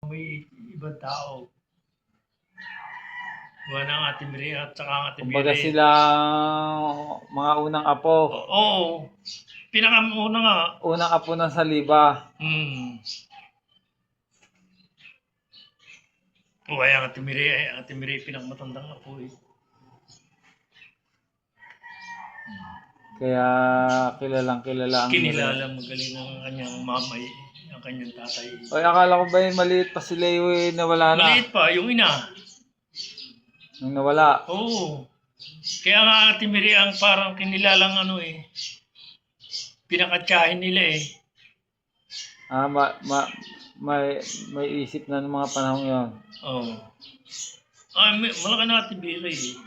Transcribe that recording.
may ibang tao. Gawa ng Ate Miri at saka ang Ate Kumbaga Miri. sila mga unang apo. Oo. Pinakamuna nga. Unang apo ng Saliba. O ay ang Ate Miri pinakamatandang apo eh. Kaya kilalang kilala ang Kinilala magaling ang kanyang mamay, ang kanyang tatay. Oy, akala ko ba yung maliit pa si Leo eh, nawala na. Maliit pa, yung ina. Nung nawala. Oo. Kaya nga Ate Miri ang parang kinilalang ano eh. Pinakatsahin nila eh. May isip na ng mga panahon yon. Oo. Ay, malaki na Ate Miri eh.